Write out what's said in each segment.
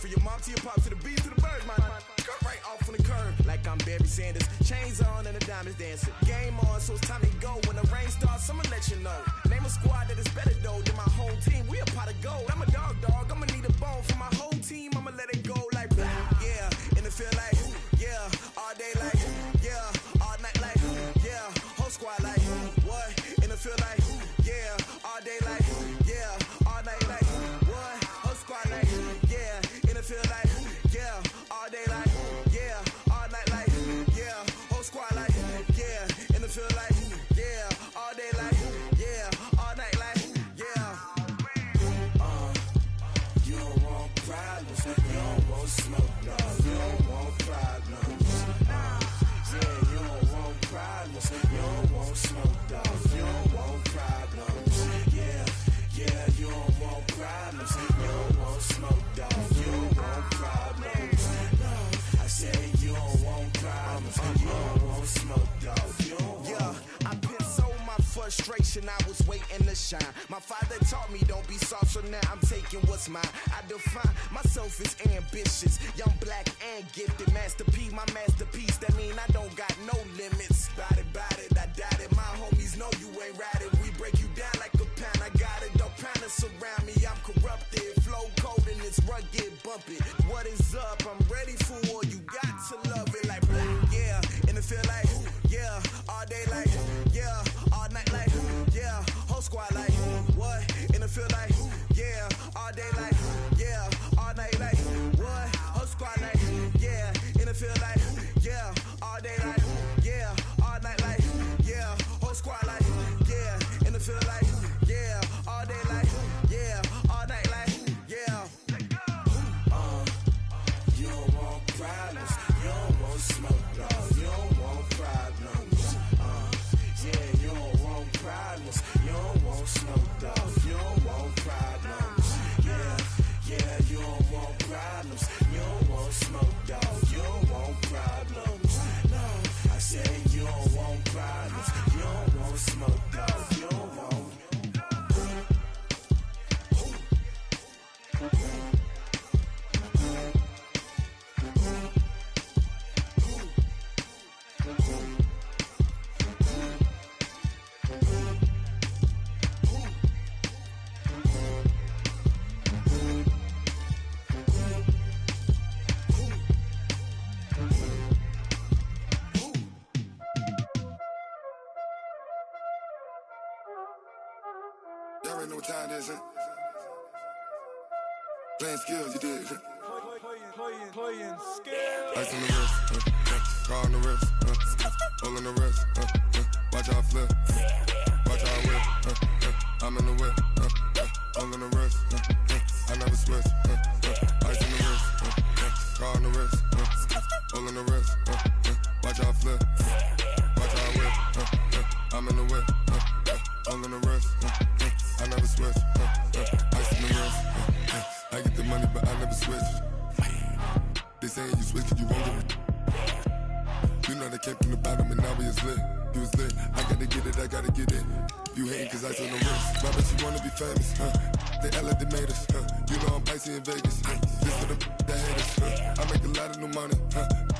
From your mom to your pop to the beat to the bird, man. Cut right off on the curb like I'm Barry Sanders. Chains on and the diamonds dancing. Game on, so it's time to go. When the rain starts, I'ma let you know. Name a squad that is better though than my whole team. We a pot of gold. I'm a dog. I'ma need a bone for my whole team. I'ma let it go like blah. Yeah, and it feel like yeah, all day like yeah, all night like yeah, whole squad like what? And it feel like yeah, all day like yeah, all night like what? Whole squad like yeah, and it feel like yeah, all day like yeah, all night like yeah, whole squad like yeah, and it feel like yeah, all day like yeah, all night like yeah. You don't want problems, you don't want smoke, no, you don't want problems. Yeah, you don't want problems, you don't want smoke, dog, you don't want problems. Yeah, you don't want problems, you don't want smoke, dog, you don't want problems. I said you don't want problems, you don't want smoke, dog, you don't want. Yeah, I pissed so my frustration, I was waiting to shine. My father taught me don't be soft, so now I'm taking what's mine. I define myself as ambitious, young, black, and gifted. Master P, my masterpiece, that mean I don't got no limits. Bout it, I doubt it. My homies know you ain't ratted. We break you down like a pound. I got it, don't pound us around me. I'm corrupted, flow cold and it's rugged, bump it. What is up? I'm ready for war. You got to love it like blah, yeah, and it feel like yeah, all day like yeah, all night like yeah, whole squad like what? And it feel like yeah, all day like yeah, all night like what? Whole squad like yeah, and it feel like yeah, all day like yeah, all night like yeah, whole squad like yeah, and it feel like yeah, all day like yeah, all night like yeah. You don't want problems, you don't want smoke, dog, you don't want problems. Yeah, you don't want problems, you don't want smoke, dog, you don't want problems. Yeah, you don't want problems, you don't want smoke, dog, you don't want problems. No, I said you don't want problems, you don't want smoke, dog, you don't want. Y'all already know what time it is, huh? Playing skills, you did. Playing skills. Ice on the wrist, car on the wrist, hole in the wrist, watch how I flip, watch how I whip, I'm in the whip, hole in the wrist, I never switch, ice on the wrist, car on the wrist, hole in the wrist, watch how I flip, watch how I whip, I'm in the whip, hole in the wrist, I never switch, ice on the wrist, I get the money but I never switch. They saying you switch it, you won't get it. You know they came from the bottom and now we is lit. You was lit, I gotta get it, I gotta get it. You hating cause I told them wrist. My bitch, you wanna be famous, They Ella, they made us, You know I'm icy in Vegas, This for the that hate us, I make a lot of new money,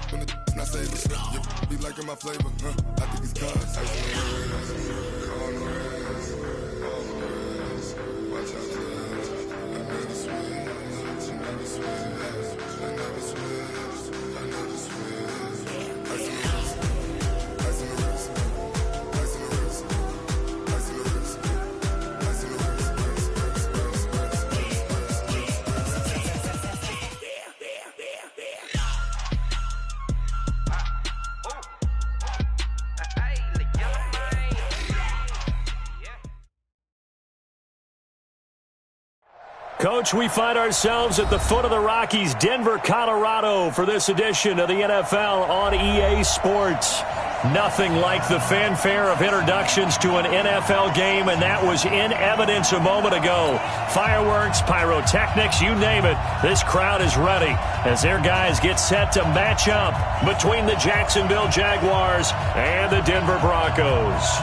When the not save us, You be liking my flavor, I think it's cause ice on the wrist, on the wrist, on the wrist. Watch out, please. I never switch, I never switch. I never switch, I never switch. Ice on the wrist, ice on the wrist, ice on the wrist, ice on the wrist, ice on the wrist, Coach, we find ourselves at the foot of the Rockies, Denver, Colorado, for this edition of the NFL on EA Sports. Nothing like the fanfare of introductions to an NFL game, and that was in evidence a moment ago. Fireworks, pyrotechnics, you name it. This crowd is ready as their guys get set to match up between the Jacksonville Jaguars and the Denver Broncos.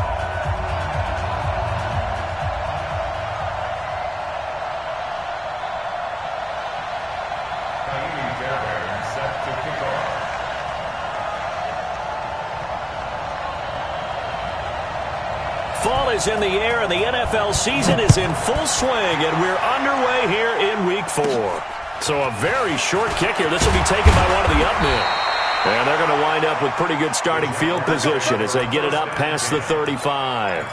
ball is in the air, and the NFL season is in full swing, and we're underway here in Week 4. So a very short kick here. This will be taken by one of the up men. And they're going to wind up with pretty good starting field position as they get it up past the 35.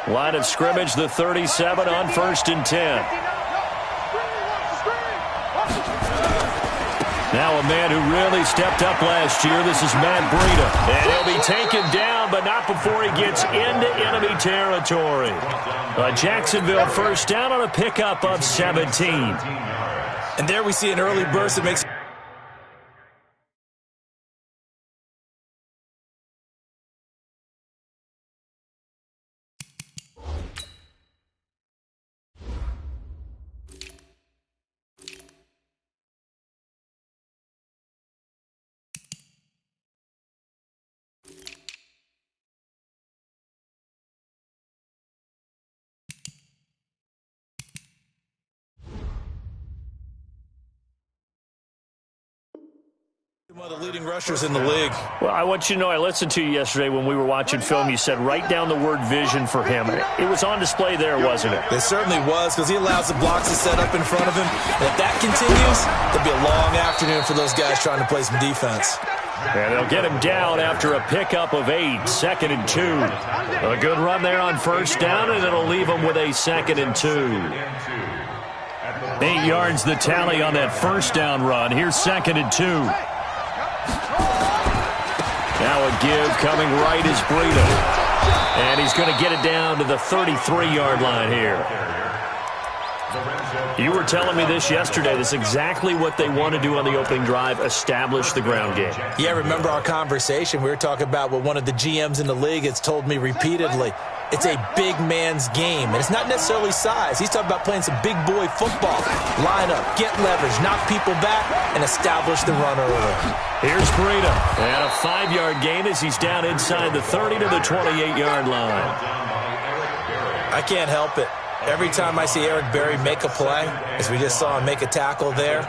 Line of scrimmage, the 37 on 1st and 10. Now a man who really stepped up last year. This is Matt Breida. And he'll be taken down, but not before he gets into enemy territory. Jacksonville first down on a pickup of 17. And there we see an early burst that makes... one of the leading rushers in the league. Well, I want you to know I listened to you yesterday when we were watching film. You said write down the word vision for him. It was on display there, wasn't it? It certainly was, because he allows the blocks to set up in front of him. And if that continues, there'll be a long afternoon for those guys trying to play some defense. And they'll get him down after a pickup of 8, 2nd and 2. A good run there on first down, and it'll leave him with a 2nd and 2. 8 yards the tally on that first down run. Here's 2nd and 2. Now a give coming right is Breida. And he's going to get it down to the 33-yard line here. You were telling me this yesterday. This is exactly what they want to do on the opening drive, establish the ground game. Yeah, remember our conversation? We were talking about what one of the GMs in the league has told me repeatedly. It's a big man's game, and it's not necessarily size. He's talking about playing some big boy football. Line up, get leverage, knock people back, and establish the run early. Here's Breida, and a 5-yard gain as he's down inside the 30 to the 28-yard line. I can't help it. Every time I see Eric Berry make a play, as we just saw him make a tackle there,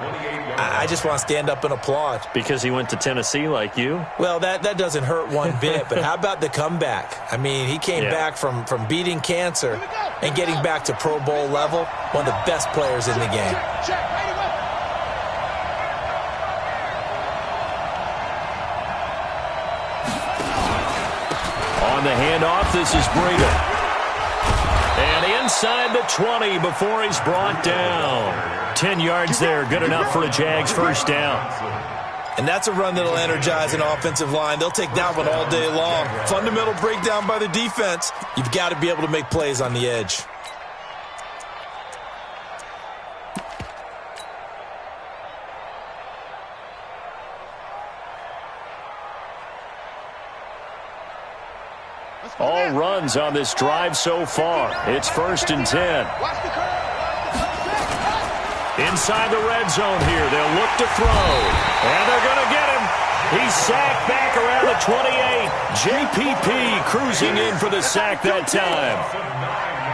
I just want to stand up and applaud. Because he went to Tennessee like you? Well, that doesn't hurt one bit, but how about the comeback? I mean, he came back from beating cancer and getting back to Pro Bowl level, one of the best players in the game. On the handoff, this is Breida. And inside the 20 before he's brought down. 10 yards there, good enough for a Jags first down. And that's a run that'll energize an offensive line. They'll take that one all day long. Fundamental breakdown by the defense. You've got to be able to make plays on the edge. All runs on this drive so far. It's 1st and 10. Inside the red zone here. They'll look to throw. And they're going to get him. He's sacked back around the 28. JPP cruising in for the sack that time.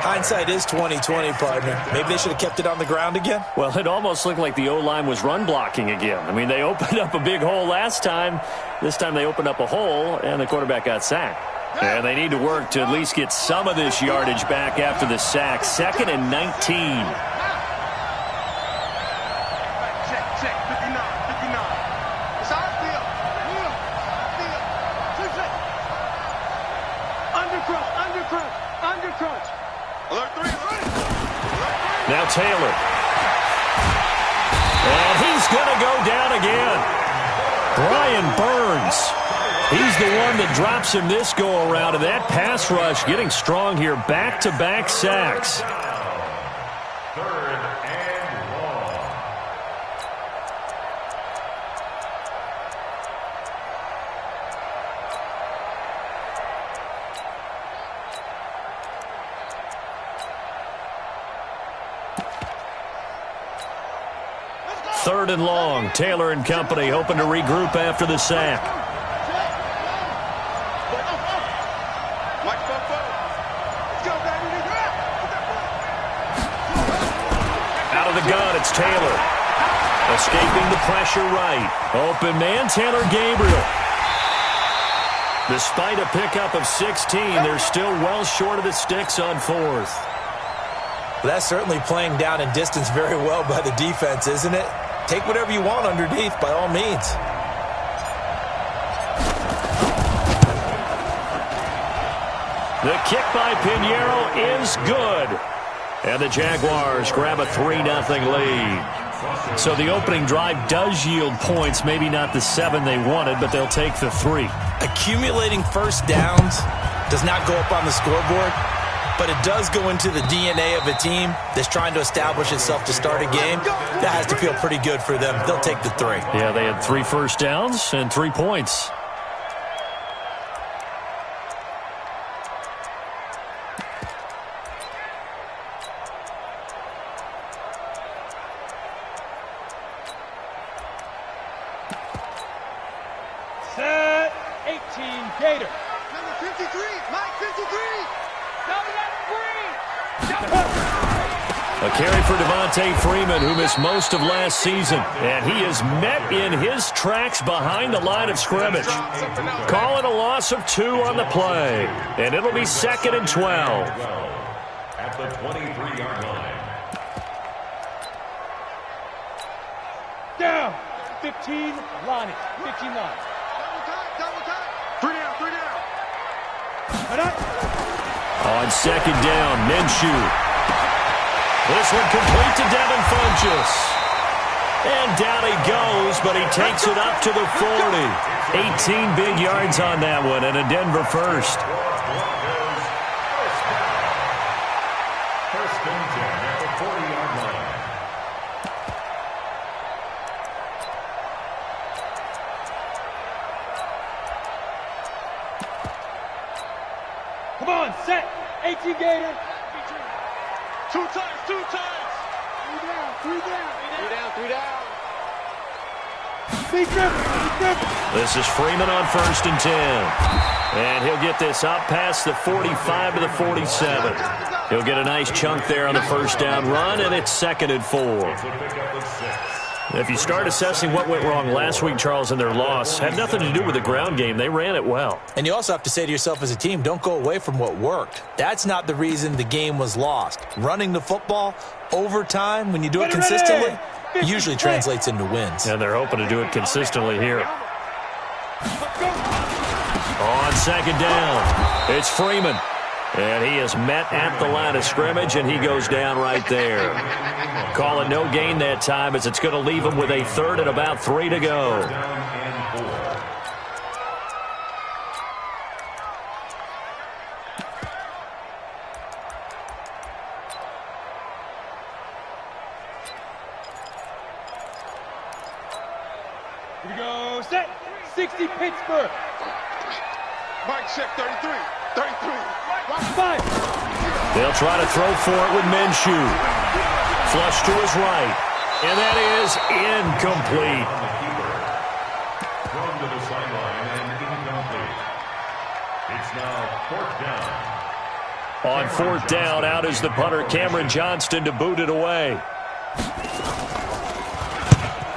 Hindsight is 20/20, partner. Maybe they should have kept it on the ground again. Well, it almost looked like the O-line was run blocking again. I mean, they opened up a big hole last time. This time they opened up a hole, and the quarterback got sacked. And they need to work to at least get some of this yardage back after the sack. 2nd and 19. Now Taylor. And he's going to go down again. Brian Burns. He's the one that drops him this go-around, and that pass rush getting strong here. Back-to-back sacks. 3rd and long. Third and long. Taylor and company hoping to regroup after the sack. run. It's Taylor. Escaping the pressure right. Open man, Taylor Gabriel. Despite a pickup of 16, they're still well short of the sticks on fourth. That's certainly playing down in distance very well by the defense, isn't it? Take whatever you want underneath, by all means. The kick by Pinheiro is good. And the Jaguars grab a 3-0 lead. So the opening drive does yield points, maybe not the 7 they wanted, but they'll take the 3. Accumulating first downs does not go up on the scoreboard, but it does go into the DNA of a team that's trying to establish itself to start a game. That has to feel pretty good for them. They'll take the 3. Yeah, they had 3 first downs and 3 points. Set 18 Gator. Number 53, Mike 53. A carry for Devontae Freeman, who missed most of last season. And he is met in his tracks behind the line of scrimmage. Call it a loss of 2 on the play. And it'll be 2nd and 12. At the 23-yard line. Down. 15, Lonnie. 15 line. Double time. 3 down, 3 down. On 2nd down, Minshew. This one complete to Devin Funchess. And down he goes, but he takes it up to the 40. 18 big yards on that one, and a Denver first. First and 10 at the 40-yard line. Come on, set. 18 Gator. 2 times, 2 times. 3 down, 3 down. 3 down, 3 down. Big driven. This is Freeman on 1st and 10. And he'll get this up past the 45 to the 47. He'll get a nice chunk there on the first down run, and it's 2nd and 4. If you start assessing what went wrong last week, Charles, in their loss, had nothing to do with the ground game. They ran it well. And you also have to say to yourself as a team, don't go away from what worked. That's not the reason the game was lost. Running the football over time, when you do it consistently, usually translates into wins. And they're hoping to do it consistently here. On 2nd down, it's Freeman. And he is met at the line of scrimmage, and he goes down right there. Call it no gain that time, as it's going to leave him with a 3rd and about 3 to go. Here we go, set. 60 Pittsburgh. Mike check 33. 33. 5. They'll try to throw for it with Minshew. Flush to his right. And that is incomplete. Thrown to the sideline and incomplete. It's now 4th down. On 4th down, out is the punter, Cameron Johnston, to boot it away.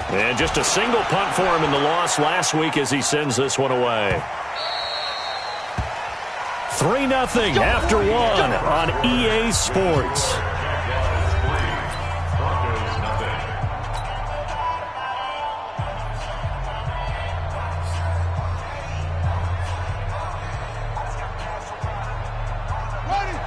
And just a single punt for him in the loss last week as he sends this one away. 3-0 after 1 on EA Sports. Broncos nothing.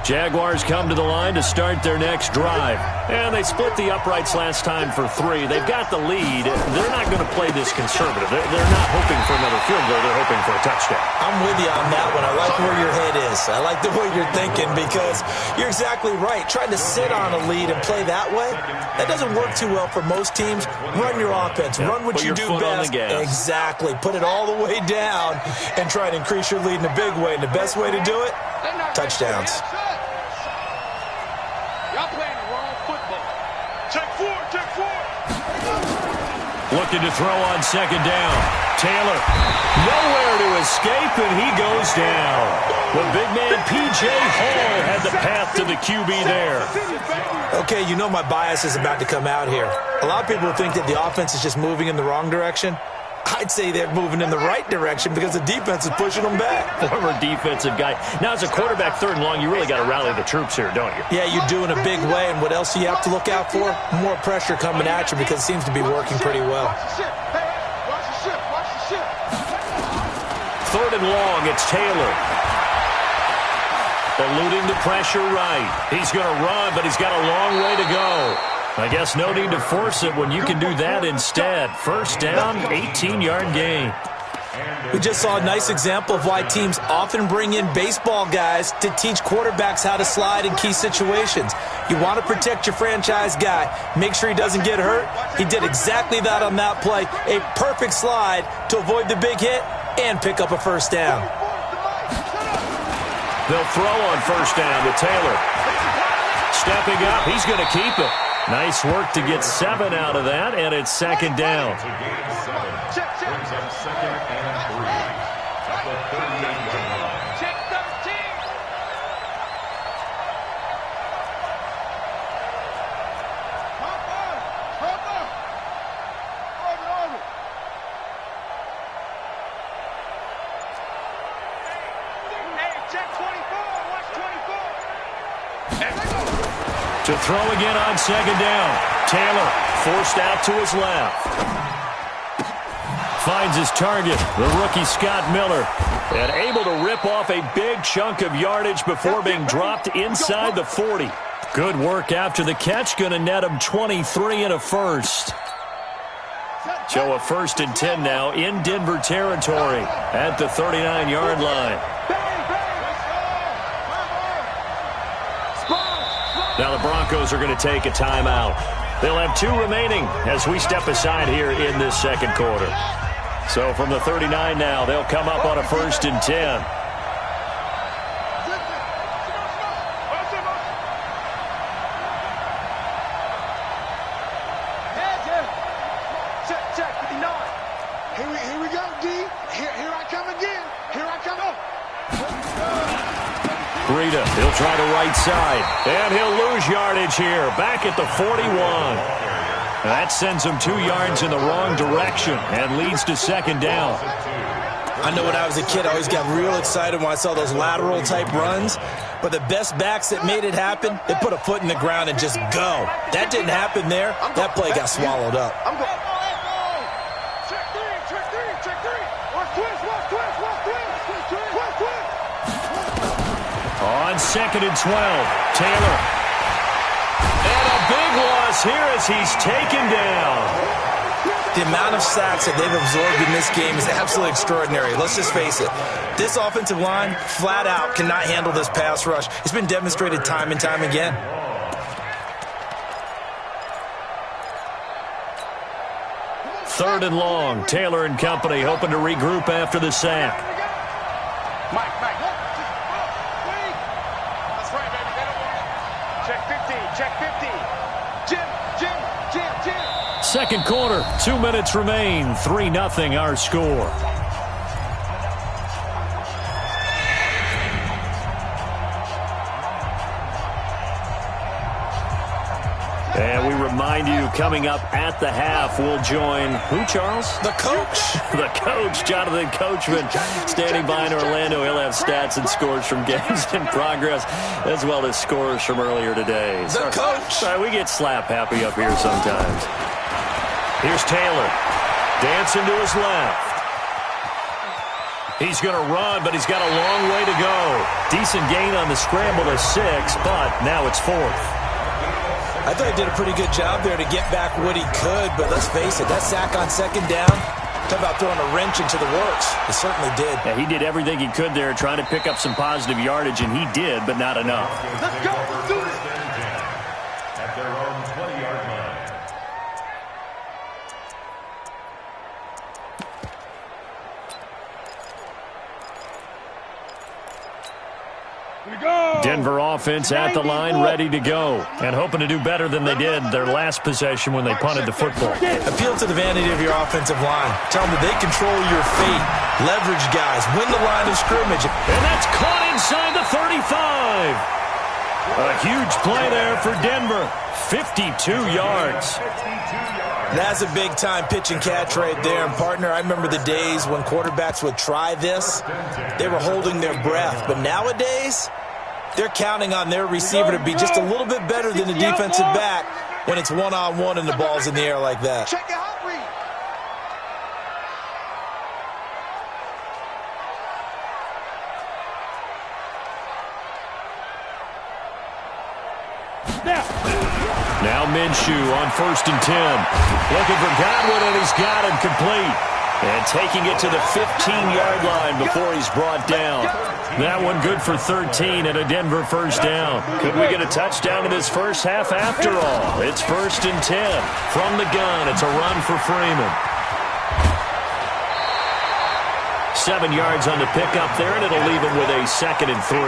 Jaguars come to the line to start their next drive. And they split the uprights last time for 3. They've got the lead. They're not going to play this conservative. They're not hoping for another field goal. They're hoping for a touchdown. I'm with you on that one. I like where your head is. I like the way you're thinking, because you're exactly right. Trying to sit on a lead and play that way, that doesn't work too well for most teams. Run your offense. Run what you do best. Exactly. Put it all the way down and try and increase your lead in a big way. And the best way to do it, touchdowns. Y'all playing the wrong football. Take 4, take 4. Looking to throw on 2nd down. Taylor, nowhere to escape, and he goes down. The big man, P.J. Hall, had the path to the QB there. Okay, you know my bias is about to come out here. A lot of people think that the offense is just moving in the wrong direction. I'd say they're moving in the right direction because the defense is pushing them back. Former defensive guy. Now, as a quarterback, 3rd and long, you really got to rally the troops here, don't you? Yeah, you do in a big way. And what else do you have to look out for? More pressure coming at you because it seems to be working pretty well. 3rd and long, it's Taylor. Eluding the pressure right. He's going to run, but he's got a long way to go. I guess no need to force it when you can do that instead. 1st down, 18-yard gain. We just saw a nice example of why teams often bring in baseball guys to teach quarterbacks how to slide in key situations. You want to protect your franchise guy. Make sure he doesn't get hurt. He did exactly that on that play. A perfect slide to avoid the big hit and pick up a 1st down. They'll throw on 1st down to Taylor. Stepping up, he's going to keep it. Nice work to get 7 out of that, and it's 2nd down. To gain 7. Brings up 2nd and 3 at the 38-yard line. Check 13. Hey, check 24. Watch 24. To throw again on 2nd down. Taylor forced out to his left. Finds his target, the rookie Scott Miller, and able to rip off a big chunk of yardage before being dropped inside the 40. Good work after the catch, going to net him 23 and a 1st. So a 1st and 10 now in Denver territory at the 39-yard line. Now the Broncos are going to take a timeout. They'll have 2 remaining as we step aside here in this 2nd quarter. So from the 39 now, they'll come up on a 1st and 10. Check 59. Here we go, D. Here I come again. Here I come. Rita, he'll try the right side, and he'll lose yardage here, back at the 41. That sends him 2 yards in the wrong direction and leads to 2nd down. I know when I was a kid, I always got real excited when I saw those lateral-type runs. But the best backs that made it happen, they put a foot in the ground and just go. That didn't happen there. That play got swallowed up. Check 3. Watch twist. On 2nd and 12, Taylor. And a big loss here as he's taken down. The amount of sacks that they've absorbed in this game is absolutely extraordinary. Let's just face it. This offensive line, flat out, cannot handle this pass rush. It's been demonstrated time and time again. Third and long. Taylor and company hoping to regroup after the sack. Mike. That's right, baby. Check 15. Jim. Second quarter, 2 minutes remain. 3-0 our score. And we remind you, coming up at the half, we'll join who, Charles? The coach. The coach, Jonathan Coachman, standing by in Orlando. He'll have stats and scores from games in progress, as well as scores from earlier today. The coach. Sorry, we get slap happy up here sometimes. Here's Taylor, dancing to his left. He's going to run, but he's got a long way to go. Decent gain on the scramble to 6, but now it's 4th. I thought he did a pretty good job there to get back what he could, but let's face it, that sack on second down, talk about throwing a wrench into the works. It certainly did. Yeah, he did everything he could there, trying to pick up some positive yardage, and he did, but not enough. Let's go. Do it. At their own 20-yard line. Denver offense at the line, ready to go, and hoping to do better than they did their last possession when they punted the football. Appeal to the vanity of your offensive line. Tell them that they control your fate. Leverage guys. Win the line of scrimmage. And that's caught inside the 35. A huge play there for Denver. 52 yards. That's a big-time pitch and catch right there. And, partner, I remember the days when quarterbacks would try this. They were holding their breath. But nowadays, they're counting on their receiver to be just a little bit better than the defensive back when it's one-on-one and the ball's in the air like that. Check your hot read. Now Minshew on 1st and 10. Looking for Godwin, and he's got him complete. And taking it to the 15-yard line before he's brought down. That one good for 13 and a Denver first down. Could we get a touchdown in this first half after all? It's 1st and 10. From the gun, it's a run for Freeman. 7 yards on the pickup there, and it'll leave him with a 2nd and 3.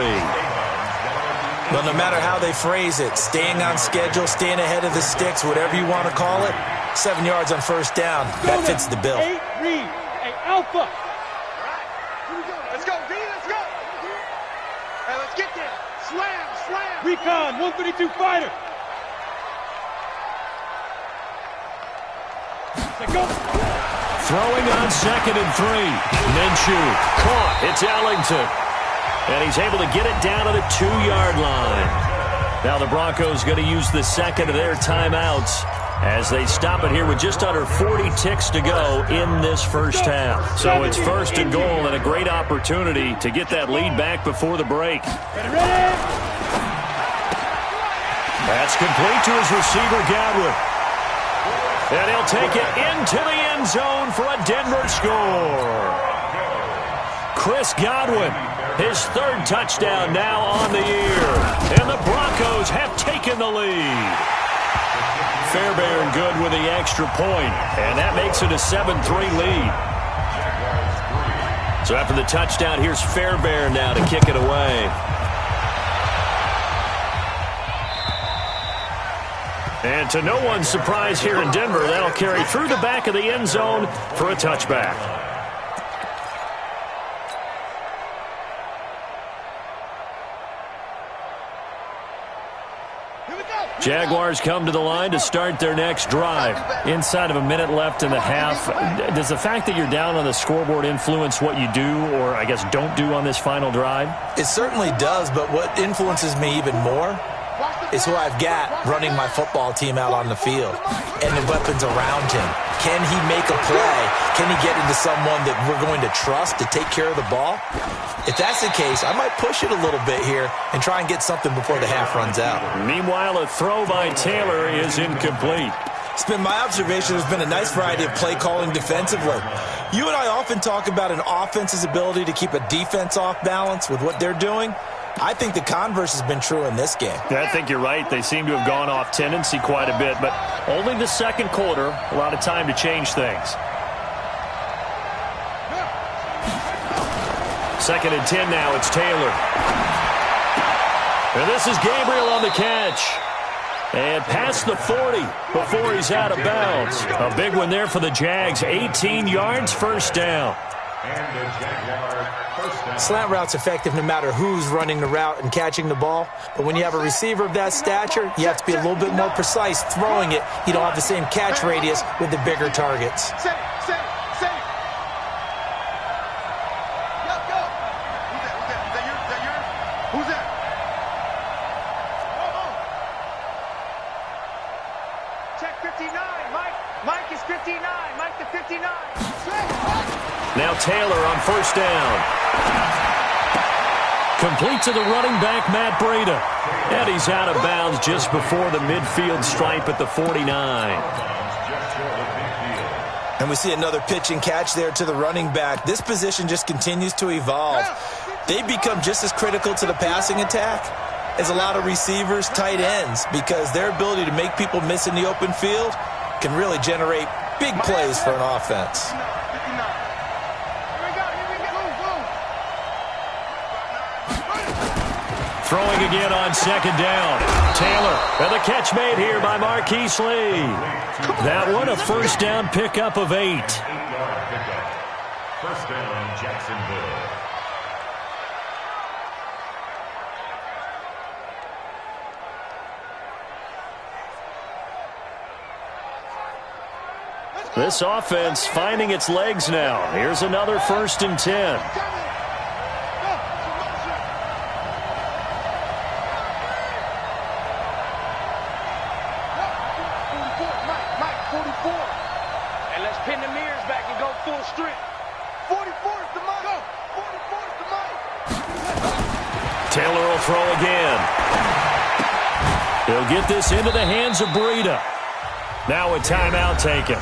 Well, no matter how they phrase it, staying on schedule, staying ahead of the sticks, whatever you want to call it, 7 yards on first down. That fits the bill. 8 read. Hey, Alpha. All right. Here we go. Let's go, D. Let's go. Hey, let's get there. Slam, slam. Recon, 132 fighter. Go. Throwing on 2nd and 3. Minshew caught. It's Ellington. And he's able to get it down to the 2-yard line. Now the Broncos going to use the second of their timeouts as they stop it here with just under 40 ticks to go in this first half. So it's 1st and goal and a great opportunity to get that lead back before the break. That's complete to his receiver, Godwin. And he'll take it into the end zone for a Denver score. Chris Godwin. His 3rd touchdown now on the year. And the Broncos have taken the lead. Fairbairn good with the extra point. And that makes it a 7-3 lead. So after the touchdown, here's Fairbairn now to kick it away. And to no one's surprise here in Denver, that'll carry through the back of the end zone for a touchback. Jaguars come to the line to start their next drive. Inside of a minute left in the half. Does the fact that you're down on the scoreboard influence what you do, or I guess don't do on this final drive? It certainly does, but what influences me even more is who I've got running my football team out on the field and the weapons around him. Can he make a play? Can he get into someone that we're going to trust to take care of the ball? If that's the case, I might push it a little bit here and try and get something before the half runs out. Meanwhile, a throw by Taylor is incomplete. It's been my observation there's been a nice variety of play calling defensively. You and I often talk about an offense's ability to keep a defense off balance with what they're doing. I think the converse has been true in this game. I think you're right. They seem to have gone off tendency quite a bit, but only the second quarter, a lot of time to change things. 2nd and 10 now. It's Taylor. And this is Gabriel on the catch. And past the 40 before he's out of bounds. A big one there for the Jags. 18 yards, first down. Slant route's effective no matter who's running the route and catching the ball. But when you have a receiver of that stature, you have to be a little bit more precise throwing it. You don't have the same catch radius with the bigger targets. Say. Go. Who's that? Check 59. Mike is 59. Mike to 59. Now Taylor on first down. Complete to the running back, Matt Breida. And he's out of bounds just before the midfield stripe at the 49. And we see another pitch and catch there to the running back. This position just continues to evolve. They become just as critical to the passing attack as a lot of receivers, tight ends, because their ability to make people miss in the open field can really generate big plays for an offense. throwing again on second down. Taylor, and the catch made here by Marquise Lee. That one a first down pickup of 8. 8-yard pickup. First down, Jacksonville. This offense finding its legs now. Here's another 1st and 10. And let's pin the mirrors back and go full strength. 44 is the mic. 44 is the mic. Taylor will throw again. He'll get this into the hands of Breida. Now a timeout taken.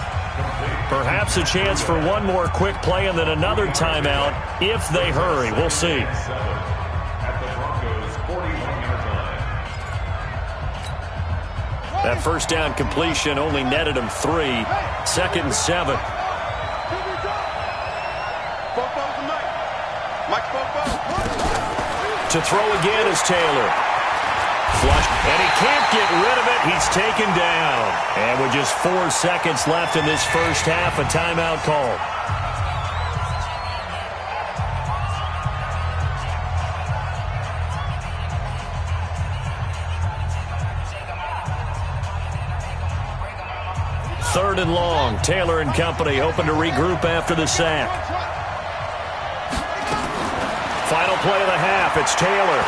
Perhaps a chance for one more quick play and then another timeout if they hurry. We'll see. At the Broncos' 41-yard line. That first down completion only netted him 3. 2nd and 7. To throw again is Taylor. Flush, and he can't get rid of it. He's taken down. And with just 4 seconds left in this first half, a timeout call. Third and long. Taylor and company hoping to regroup after the sack. Final play of the half. It's Taylor.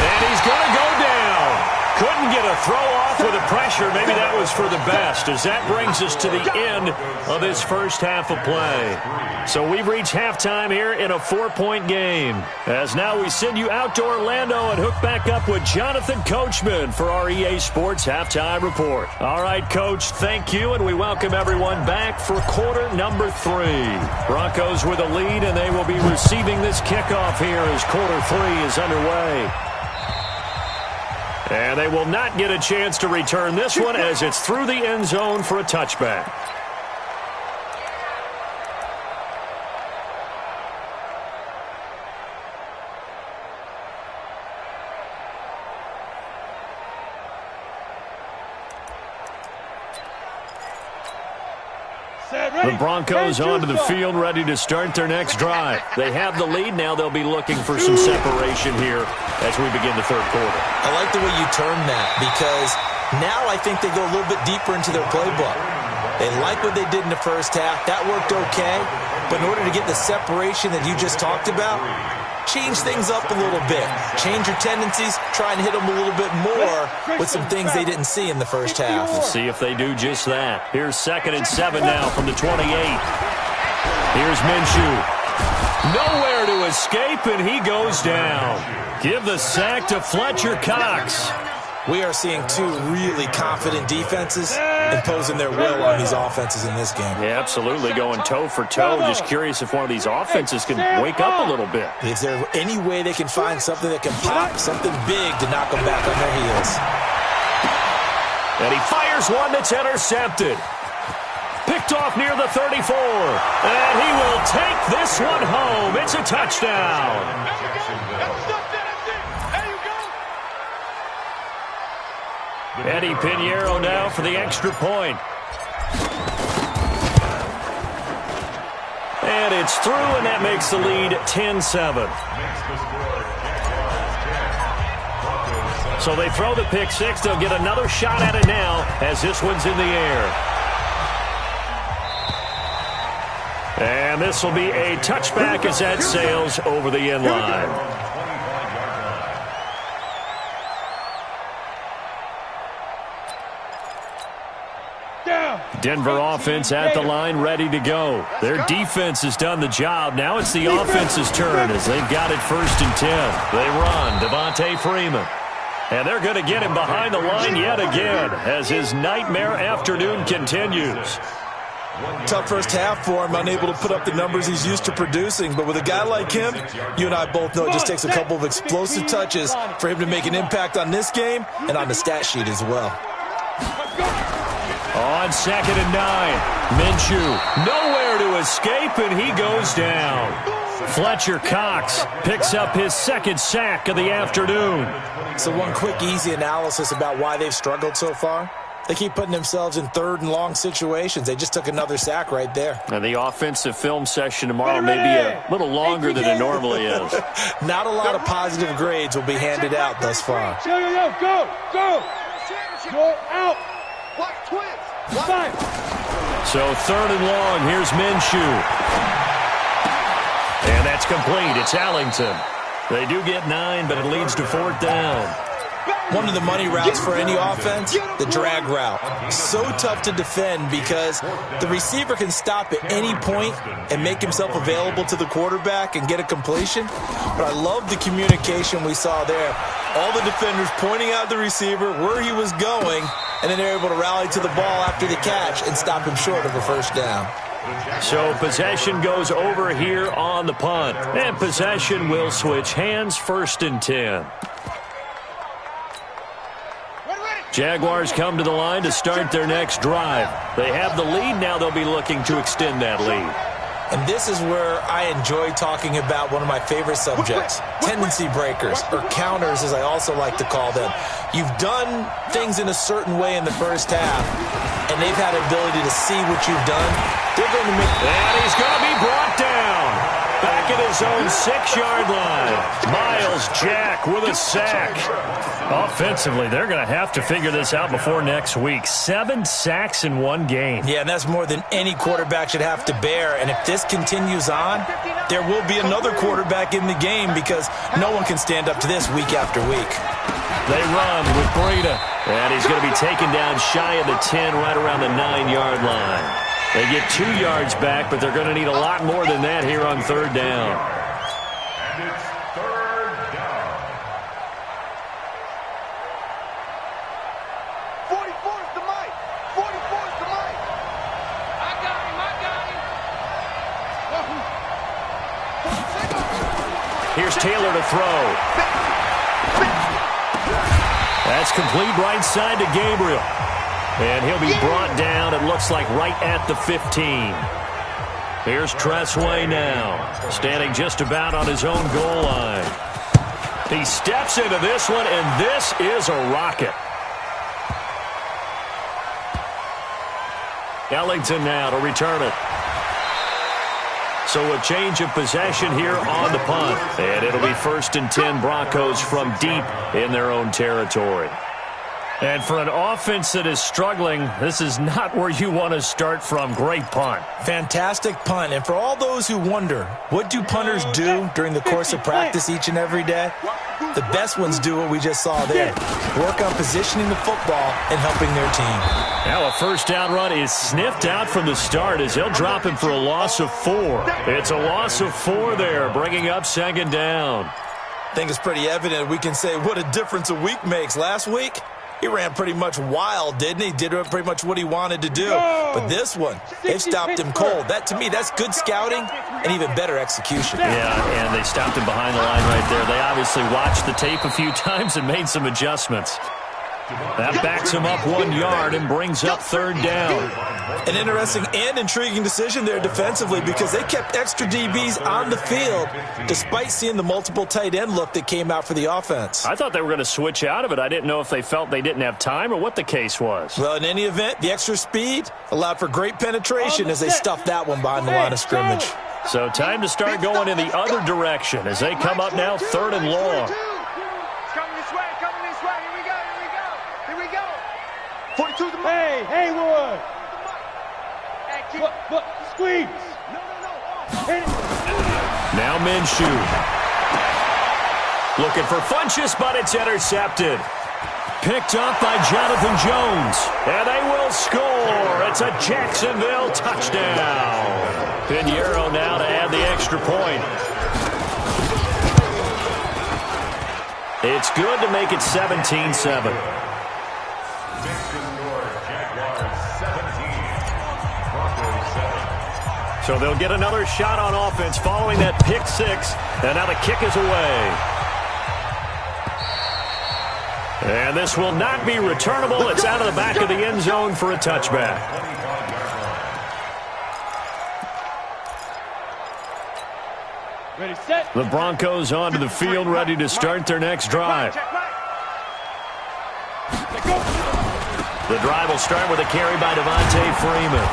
And he's going to go down. Couldn't get a throw off with the pressure. Maybe that was for the best, as that brings us to the end of this first half of play. So we've reached halftime here in a 4-point game. As now we send you out to Orlando and hook back up with Jonathan Coachman for our EA Sports Halftime Report. All right, Coach, thank you, and we welcome everyone back for quarter number 3. Broncos with a lead, and they will be receiving this kickoff here as quarter 3 is underway. And they will not get a chance to return this one as it's through the end zone for a touchback. The Broncos onto the field, ready to start their next drive. They have the lead. Now they'll be looking for some separation here as we begin the third quarter. I like the way you termed that, because now I think they go a little bit deeper into their playbook. They like what they did in the first half. That worked okay. But in order to get the separation that you just talked about, change things up a little bit. Change your tendencies. Try and hit them a little bit more with some things they didn't see in the first half. We'll see if they do just that. Here's 2nd and 7 now from the 28. Here's Minshew. Nowhere to escape, and he goes down. Give the sack to Fletcher Cox. We are seeing two really confident defenses imposing their will on these offenses in this game. Yeah, absolutely, going toe for toe. Just curious if one of these offenses can wake up a little bit. Is there any way they can find something that can pop, something big to knock them back on their heels? And he fires one that's intercepted. Picked off near the 34. And he will take this one home. It's a touchdown. Eddie Pinheiro now for the extra point. And it's through, and that makes the lead 10-7. So they throw the pick six. They'll get another shot at it now as this one's in the air. And this will be a touchback as that sails over the end line. Denver offense at the line, ready to go. Their defense has done the job. Now it's the offense's turn as they've got it 1st and 10. They run Devontae Freeman. And they're going to get him behind the line yet again as his nightmare afternoon continues. Tough first half for him, unable to put up the numbers he's used to producing. But with a guy like him, you and I both know it just takes a couple of explosive touches for him to make an impact on this game and on the stat sheet as well. On 2nd and 9, Minshew nowhere to escape, and he goes down. Fletcher Cox picks up his second sack of the afternoon. So one quick, easy analysis about why they've struggled so far. They keep putting themselves in third and long situations. They just took another sack right there. And the offensive film session tomorrow may be a little longer than it normally is. Not a lot of positive grades will be handed out thus far. Yo, go! Go out! Watch twins! Five! So third and long, here's Minshew. And that's complete. It's Allington. They do get 9, but it leads to fourth down. One of the money routes for any offense, the drag route. So tough to defend because the receiver can stop at any point and make himself available to the quarterback and get a completion. But I love the communication we saw there. All the defenders pointing out the receiver, where he was going, and then they're able to rally to the ball after the catch and stop him short of a first down. So possession goes over here on the punt. And possession will switch hands, 1st and 10. Jaguars come to the line to start their next drive. They have the lead. Now they'll be looking to extend that lead. And this is where I enjoy talking about one of my favorite subjects, tendency breakers, or counters as I also like to call them. You've done things in a certain way in the first half, and they've had the ability to see what you've done. They're going to make... And he's going to be brought down. Back at his own 6-yard line. Miles Jack with a sack. Offensively, they're going to have to figure this out before next week. 7 sacks in one game. Yeah, and that's more than any quarterback should have to bear. And if this continues on, there will be another quarterback in the game because no one can stand up to this week after week. They run with Breida. And he's going to be taken down shy of the 10, right around the 9-yard line. They get 2 yards back, but they're going to need a lot more than that here on third down. And it's third down. 44 is the mic. 44 is the mic. I got him. Here's Taylor to throw. That's complete right side to Gabriel. And he'll be brought down, it looks like, right at the 15. Here's Tressway now, standing just about on his own goal line. He steps into this one, and this is a rocket. Ellington now to return it. So a change of possession here on the punt. And it'll be 1st and 10 Broncos from deep in their own territory. And for an offense that is struggling, this is not where you want to start from. Great punt. Fantastic punt. And for all those who wonder, what do punters do during the course of practice each and every day? The best ones do what we just saw there. Work on positioning the football and helping their team. Now a first down run is sniffed out from the start as they'll drop him for a loss of 4. It's a loss of 4 there, bringing up 2nd down. I think it's pretty evident we can say what a difference a week makes. Last week, he ran pretty much wild, didn't he? Did pretty much what he wanted to do. But this one, they've stopped him cold. That, to me, that's good scouting and even better execution. Yeah, and they stopped him behind the line right there. They obviously watched the tape a few times and made some adjustments. That backs him up 1 yard and brings up 3rd down. An interesting and intriguing decision there defensively because they kept extra DBs on the field despite seeing the multiple tight end look that came out for the offense. I thought they were going to switch out of it. I didn't know if they felt they didn't have time or what the case was. Well, in any event, the extra speed allowed for great penetration as they stuffed that one behind the line of scrimmage. So time to start going in the other direction as they come up now 3rd and long. Here we go. 42 the Hey, Haywood! Look, squeeze! No. Now Minshew. Looking for Funchess, but it's intercepted. Picked up by Jonathan Jones. And they will score. It's a Jacksonville touchdown. Pinheiro now to add the extra point. It's good to make it 17-7. So they'll get another shot on offense following that pick 6. And now the kick is away. And this will not be returnable. It's out of the back of the end zone for a touchback. Ready, set. The Broncos onto the field, ready to start their next drive. The drive will start with a carry by Devontae Freeman.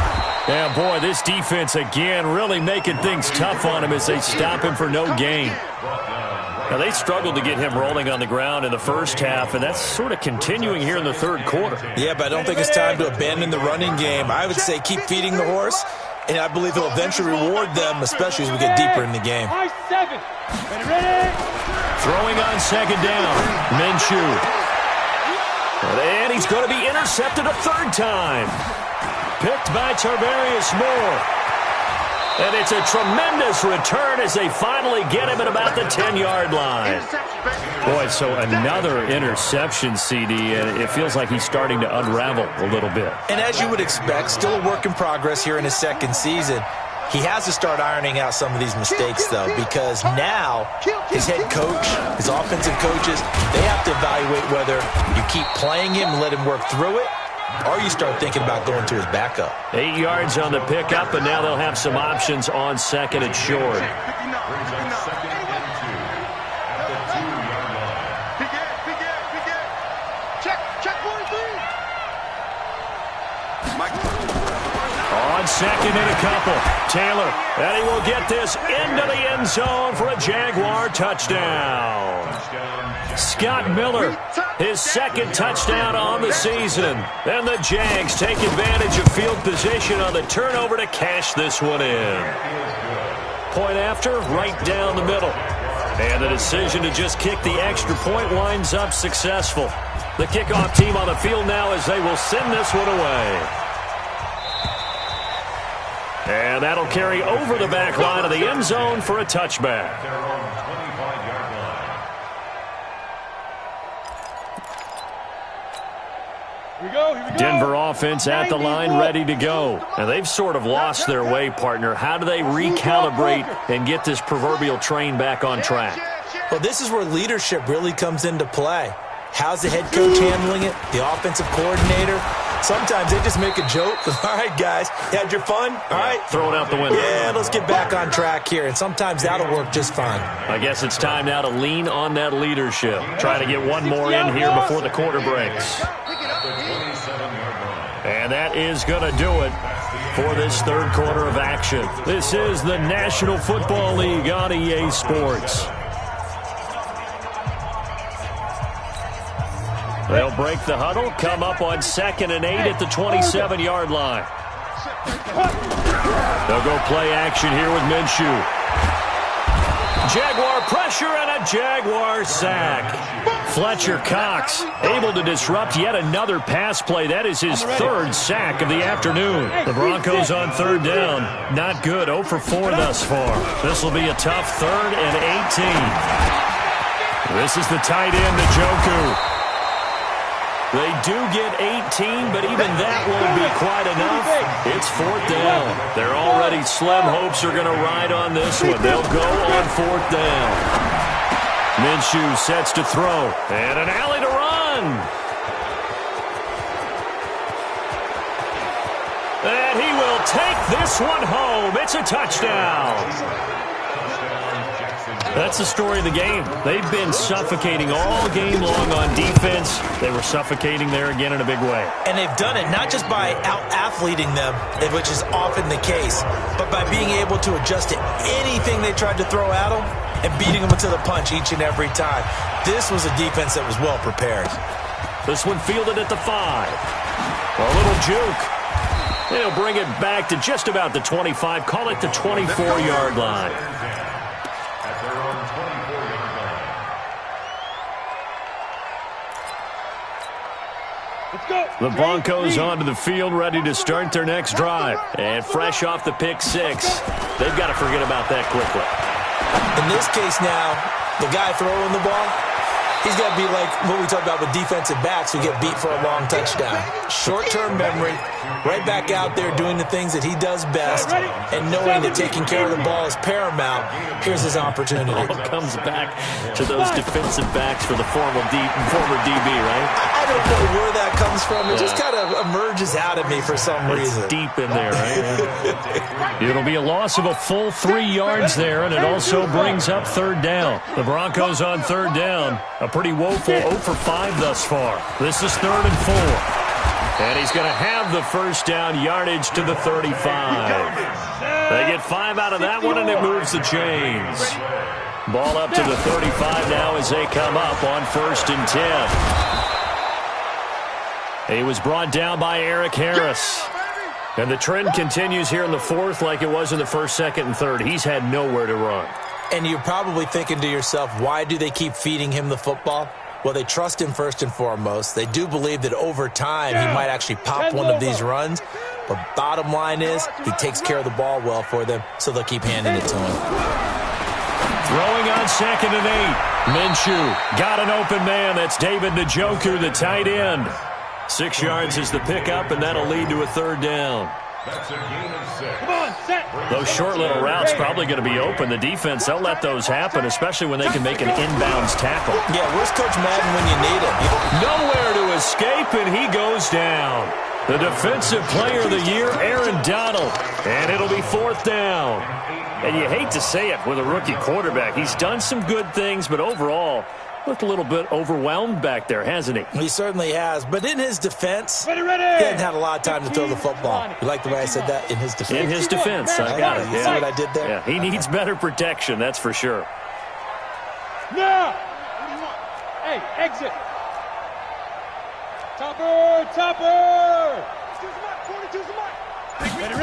Yeah, boy, this defense again really making things tough on him as they stop him for no gain. Now, they struggled to get him rolling on the ground in the first half, and that's sort of continuing here in the third quarter. Yeah, but I don't think it's time to abandon the running game. I would say keep feeding the horse, and I believe he'll eventually reward them, especially as we get deeper in the game. Throwing on second down, Minshew. And he's going to be intercepted a third time. Picked by Tarvarius Moore. And it's a tremendous return as they finally get him at about the 10-yard line. Boy, so another interception, CD, and it feels like he's starting to unravel a little bit. And as you would expect, still a work in progress here in his second season. He has to start ironing out some of these mistakes, though, because now his head coach, his offensive coaches, they have to evaluate whether you keep playing him and let him work through it, or you start thinking about going to his backup. 8 yards on the pickup, and now they'll have some options on second and short. On second and a couple, Taylor, and he will get this into the end zone for a Jaguar touchdown. Scott Miller, his second touchdown on the season. And the Jags take advantage of field position on the turnover to cash this one in. Point after, right down the middle. And the decision to just kick the extra point winds up successful. The kickoff team on the field now as they will send this one away. And that'll carry over the back line of the end zone for a touchback. Here we go. Denver offense at the line, ready to go. And they've sort of lost their way, partner. How do they recalibrate and get this proverbial train back on track? Well, this is where leadership really comes into play. How's the head coach handling it? The offensive coordinator? Sometimes they just make a joke. All right, guys, you had your fun? All right. Throw it out the window. Yeah, let's get back on track here. And sometimes that'll work just fine. I guess it's time now to lean on that leadership. Try to get one more in here before the quarter breaks. And that is going to do it for this third quarter of action. This is the National Football League on EA Sports. They'll break the huddle, come up on 2nd and 8 at the 27-yard line. They'll go play action here with Minshew. Jaguar pressure and a Jaguar sack. Fletcher Cox able to disrupt yet another pass play. That is his third sack of the afternoon. The Broncos on third down. Not good. 0 for 4 thus far. This will be a tough 3rd and 18. This is the tight end, Njoku. They do get 18, but even that won't be quite enough. It's 4th down. Their already slim hopes are going to ride on this one. They'll go on 4th down. Minshew sets to throw. And an alley to run. And he will take this one home. It's a touchdown. That's the story of the game. They've been suffocating all game long on defense. They were suffocating there again in a big way. And they've done it not just by out-athleting them, which is often the case, but by being able to adjust to anything they tried to throw at them and beating them to the punch each and every time. This was a defense that was well prepared. This one fielded at the 5. A little juke. They'll bring it back to just about the 25. Call it the 24-yard line. The Broncos onto the field, ready to start their next drive. And fresh off the pick 6, they've got to forget about that quickly. In this case now, the guy throwing the ball, he's got to be like what we talked about with defensive backs who get beat for a long touchdown. Short-term memory, right back out there doing the things that he does best, and knowing that taking care of the ball is paramount. Here's his opportunity. It all comes back to those defensive backs for the former DB, right? I don't know where that comes from. It just kind of emerges out of me for some reason. It's deep in there, right? It'll be a loss of a full 3 yards there, and it also brings up third down. The Broncos on third down. A pretty woeful 0 for 5 thus far. This is 3rd and 4. And he's going to have the first down yardage to the 35. They get 5 out of that one, and it moves the chains. Ball up to the 35 now as they come up on 1st and 10. He was brought down by Eric Harris. And the trend continues here in the 4th like it was in the 1st, 2nd, and 3rd. He's had nowhere to run. And you're probably thinking to yourself, why do they keep feeding him the football? Well, they trust him first and foremost. They do believe that over time he might actually pop one of these runs. But bottom line is he takes care of the ball well for them, so they'll keep handing it to him. Throwing on 2nd and 8. Minshew got an open man. That's David Njoku, the tight end. 6 yards is the pickup, and that'll lead to a 3rd down. That's a gain of 6. Come on, set. Those short little routes probably going to be open. The defense, they'll let those happen, especially when they can make an inbounds tackle. Yeah, where's Coach Madden when you need him? Nowhere to escape, and he goes down. The defensive player of the year, Aaron Donald. And it'll be 4th down. And you hate to say it with a rookie quarterback. He's done some good things, but overall, looked a little bit overwhelmed back there, hasn't he? He certainly has. But in his defense, Ready. he hasn't had a lot of time to throw the football. You like the way I said that? In his defense? In his defense, I got it. You see what I did there? Yeah, he needs better protection, that's for sure. Now. Hey, exit. Topper. 42's the mark. Ready.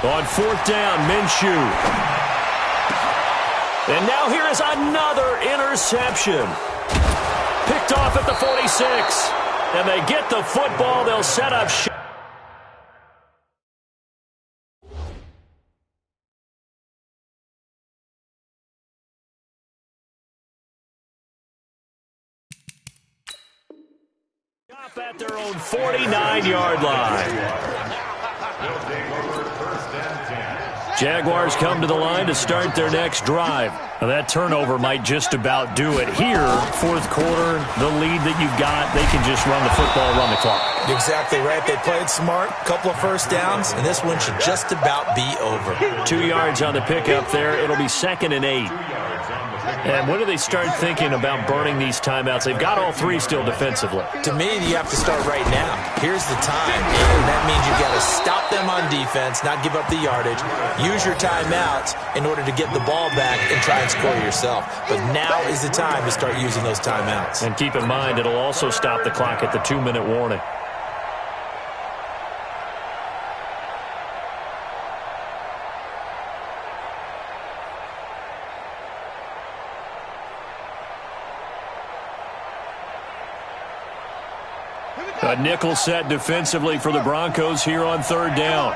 On 4th down, Minshew. And now here is another interception. Picked off at the 46. And they get the football. They'll set up shop. At their own 49-yard line. Jaguars come to the line to start their next drive. Now that turnover might just about do it. Here, 4th quarter, the lead that you've got, they can just run the football, run the clock. Exactly right. They played smart, couple of first downs, and this one should just about be over. 2 yards on the pickup there. It'll be 2nd and 8. And when do they start thinking about burning these timeouts? They've got all 3 still defensively. To me, you have to start right now. Here's the time, and that means you've got to stop them on defense, not give up the yardage, use your timeouts in order to get the ball back and try and score yourself. But now is the time to start using those timeouts. And keep in mind, it'll also stop the clock at the 2-minute warning. A nickel set defensively for the Broncos here on 3rd down.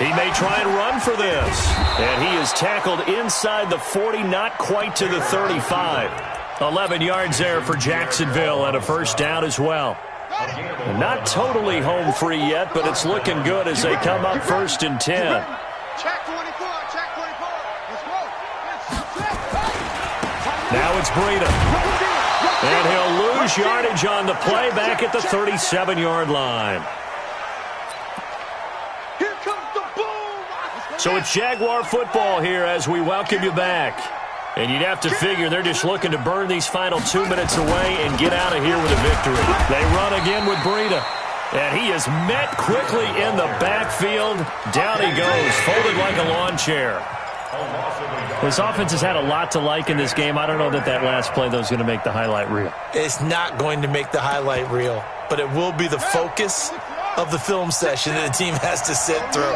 He may try and run for this. And he is tackled inside the 40, not quite to the 35. 11 yards there for Jacksonville and a first down as well. Not totally home free yet, but it's looking good as they come up 1st and 10. Check 24. Let's go. Now it's Breida. And he'll lose yardage on the play back at the 37-yard line. Here comes the boom. So it's Jaguar football here as we welcome you back. And you'd have to figure they're just looking to burn these final 2 minutes away and get out of here with a victory. They run again with Breida. And he is met quickly in the backfield. Down he goes, folded like a lawn chair. This offense has had a lot to like in this game. I don't know that last play, though, is going to make the highlight reel. It's not going to make the highlight reel, but it will be the focus of the film session that the team has to sit through.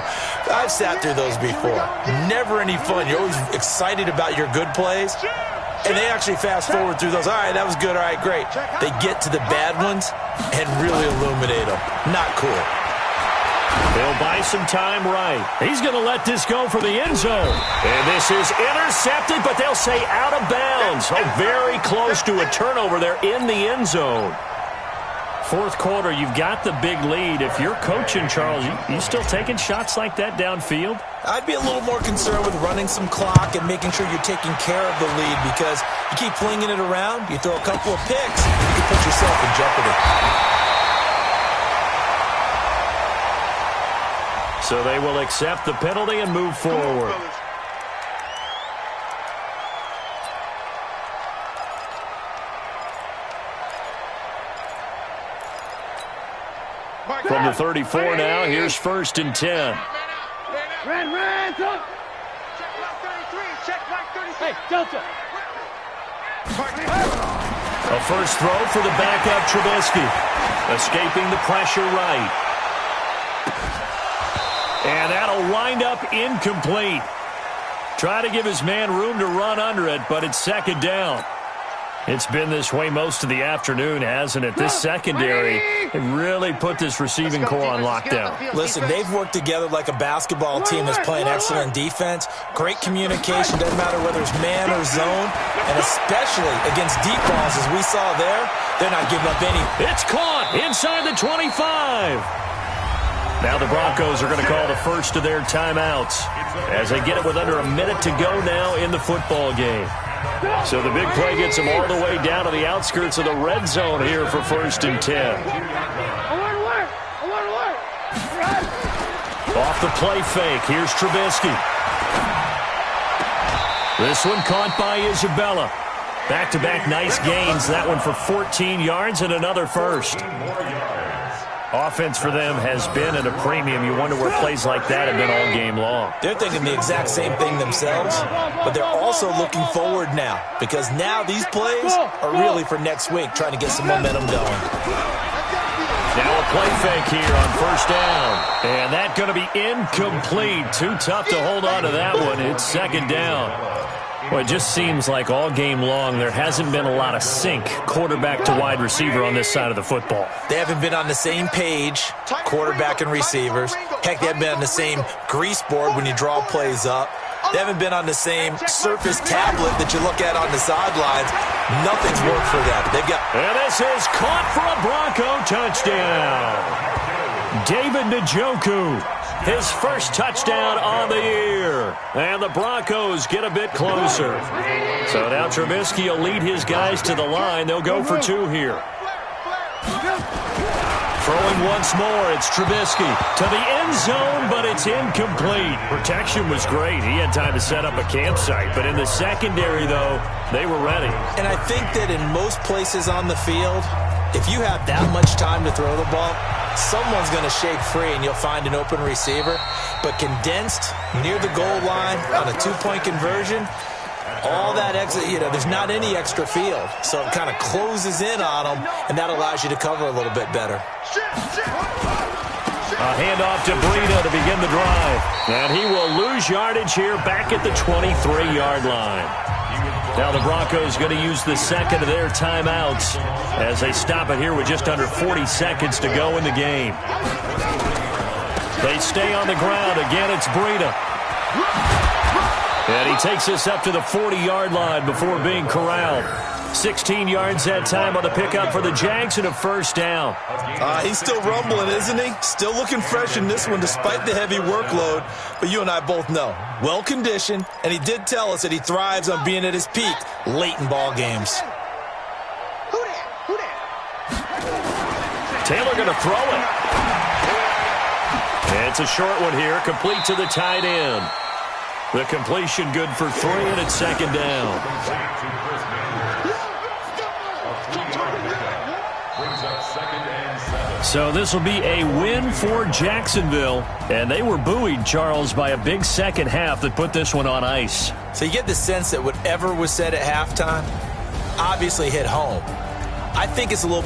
I've sat through those before. Never any fun. You're always excited about your good plays, and they actually fast forward through those. All right, that was good. All right, great. They get to the bad ones and really illuminate them. Not cool. They'll buy some time right. He's going to let this go for the end zone. And this is intercepted, but they'll say out of bounds. Oh, very close to a turnover there in the end zone. Fourth quarter, you've got the big lead. If you're coaching, Charles, you still taking shots like that downfield? I'd be a little more concerned with running some clock and making sure you're taking care of the lead, because you keep flinging it around, you throw a couple of picks, you can put yourself in jeopardy. So they will accept the penalty and move forward. From the 34 now, here's 1st and 10. Ran, talk. Check block 33. Check block 33. Hey, Delta. A first throw for the backup Trubisky. Escaping the pressure right. And that'll wind up incomplete. Try to give his man room to run under it, but it's 2nd down. It's been this way most of the afternoon, hasn't it? This secondary really put this receiving core on lockdown. Listen, they've worked together like a basketball team that's playing excellent defense. Great communication, doesn't matter whether it's man or zone. And especially against deep balls, as we saw there, they're not giving up any. It's caught inside the 25. Now the Broncos are going to call the first of their timeouts as they get it with under a minute to go now in the football game. So the big play gets them all the way down to the outskirts of the red zone here for 1st and 10. Off the play fake, here's Trubisky. This one caught by Isabella. Back-to-back nice gains, that one for 14 yards and another first. Offense for them has been at a premium. You wonder where plays like that have been all game long. They're thinking the exact same thing themselves, but they're also looking forward now, because now these plays are really for next week, trying to get some momentum going. Now a play fake here on 1st down. And that's going to be incomplete. Too tough to hold on to that one. It's 2nd down. Well, it just seems like all game long there hasn't been a lot of sync quarterback to wide receiver on this side of the football. They haven't been on the same page, quarterback and receivers. Heck, they haven't been on the same grease board when you draw plays up. They haven't been on the same surface tablet that you look at on the sidelines. Nothing's worked for them. They've got. And this is caught for a Bronco touchdown. David Njoku, his first touchdown on the year. And the Broncos get a bit closer. So now Trubisky will lead his guys to the line. They'll go for 2 here. Throwing once more, it's Trubisky to the end zone, but it's incomplete. Protection was great. He had time to set up a campsite, but in the secondary, though, they were ready. And I think that in most places on the field, if you have that much time to throw the ball, someone's going to shake free and you'll find an open receiver. But condensed near the goal line on a 2-point conversion, all that extra, there's not any extra field. So it kind of closes in on them, and that allows you to cover a little bit better. A handoff to Breida to begin the drive. And he will lose yardage here back at the 23-yard line. Now the Broncos going to use the second of their timeouts as they stop it here with just under 40 seconds to go in the game. They stay on the ground. Again, it's Breida. And he takes us up to the 40-yard line before being corralled. 16 yards that time on the pickup for the Jags and a 1st down. He's still rumbling, isn't he? Still looking fresh in this one despite the heavy workload. But you and I both know, well-conditioned, and he did tell us that he thrives on being at his peak late in ball games. Taylor going to throw it. And it's a short one here, complete to the tight end. The completion good for 3, and it's 2nd down. So this will be a win for Jacksonville. And they were buoyed, Charles, by a big second half that put this one on ice. So you get the sense that whatever was said at halftime obviously hit home. I think it's a little bit